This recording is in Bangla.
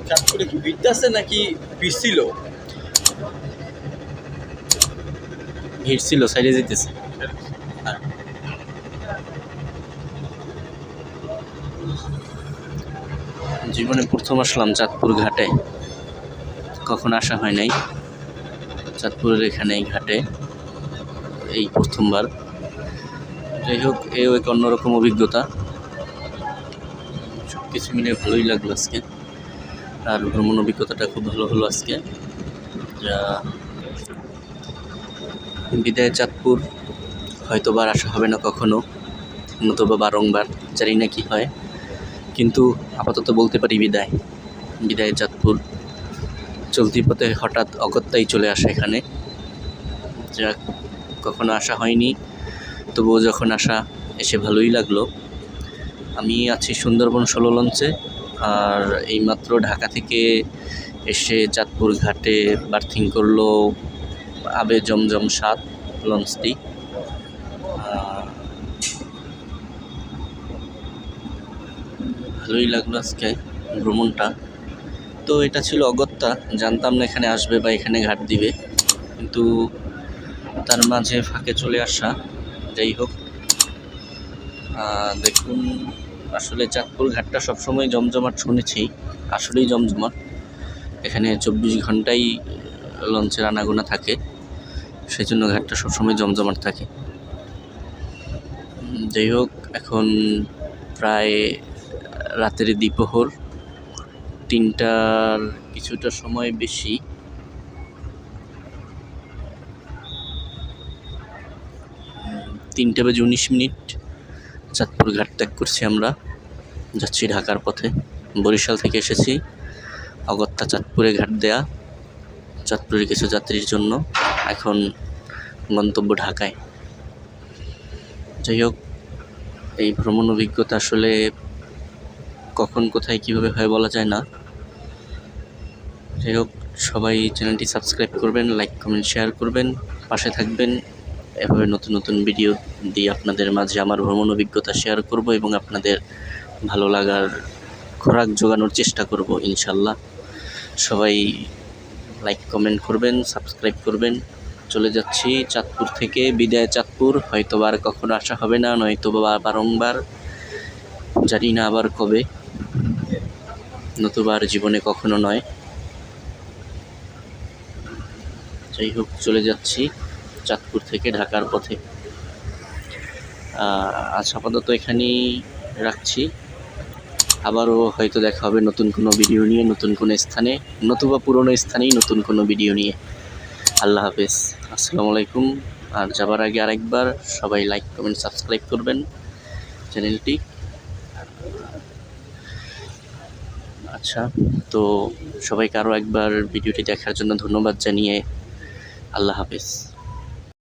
চাঁদপুরে কি ভিড় আছে নাকি ভিড় ছিল? ভিড় ছিল, সাইডে যেতেছে। জীবনে প্রথম আসলাম চাঁদপুর ঘাটে, কখন আসা হয় নাই। চাঁদপুরের এখানে এই ঘাটে এই প্রথমবার। যাই হোক, এও এক অন্যরকম অভিজ্ঞতা। সব কিছু মিলে ভালোই লাগলো আজকে, আর ভ্রমণ অভিজ্ঞতাটা খুব ভালো হলো আজকে। যা বিদায় চাঁদপুর, হয়তো বার আসা হবে না কখনো, নতুবা বারংবার, জানি না কি হয়, কিন্তু আপাতত বলতে পারি বিদায়। বিদায় চাঁদপুর। চলতি পথে হঠাৎ অগত্যাই চলে আসে এখানে, যা কখনো আসা হয়নি, তবুও যখন আসা এসে ভালোই লাগলো। আমি আছি সুন্দরবন 16 লঞ্চে, আর এইমাত্র ঢাকা থেকে এসে চাঁদপুর ঘাটে বার্থিং করলো আবে জমজম 7 লঞ্চটি। ভালোই লাগলো আজকে ভ্রমণটা। তো এটা ছিল অগত্যা, জানতাম না এখানে আসবে বা এখানে ঘাট দিবে, কিন্তু তার মাঝে ফাঁকে চলে আসা। যাই হোক, দেখুন, আসলে চাঁদপুর ঘাটটা সবসময় জমজমাট শুনেছি, আসলেই জমজমাট। এখানে 24 ঘন্টাই লঞ্চের আনাগোনা থাকে, সেই জন্য ঘাটটা সবসময় জমজমাট থাকে। যাই হোক, এখন প্রায় রাতের দ্বিপ্রহর, 3টার কিছুটা সময় বেশি। তিনটা বেজে 19 মিনিট চাঁদপুর ঘাট ত্যাগ করছি আমরা, যাচ্ছি ঢাকার পথে। বরিশাল থেকে এসেছি, অগত্যা চাঁদপুরে ঘাট দেয়া, চাঁদপুরের কিছু যাত্রীর জন্য। এখন গন্তব্য ঢাকায়। যাই হোক, এই ভ্রমণ অভিজ্ঞতা আসলে কখন কোথায় কীভাবে হয় বলা যায় না। যাই হোক, সবাই চ্যানেলটি সাবস্ক্রাইব করবেন, লাইক কমেন্ট শেয়ার করবেন, পাশে থাকবেন। এভাবে নতুন নতুন ভিডিও দিয়ে আপনাদের মাঝে আমার ভ্রমণ অভিজ্ঞতা শেয়ার করব এবং আপনাদের ভালো লাগার খোরাক জোগানোর চেষ্টা করব ইনশাল্লাহ। সবাই লাইক কমেন্ট করবেন, সাবস্ক্রাইব করবেন। চলে যাচ্ছি চাঁদপুর থেকে, বিদায় চাঁদপুর। হয়তো আর কখনো আসা হবে না, নয়তো বা বারংবার, জানি না আবার কবে, নতুবা আর জীবনে কখনো নয়। যাই হোক, চলে যাচ্ছি চাঁদপুর থেকে ঢাকার পথে। আজ আপাতত এখানেই রাখছি, আবারও হয়তো দেখা হবে নতুন কোনো ভিডিও নিয়ে, নতুন কোনো স্থানে, নতুবা পুরনো স্থানেই নতুন কোনো ভিডিও নিয়ে। আল্লাহ হাফেজ, আসসালামু আলাইকুম। আর যাবার আগে আরেকবার সবাই লাইক কমেন্ট সাবস্ক্রাইব করবেন চ্যানেলটি। আচ্ছা, তো সবাইকে আরও একবার ভিডিওটি দেখার জন্য ধন্যবাদ জানিয়ে আল্লাহ হাফেজ।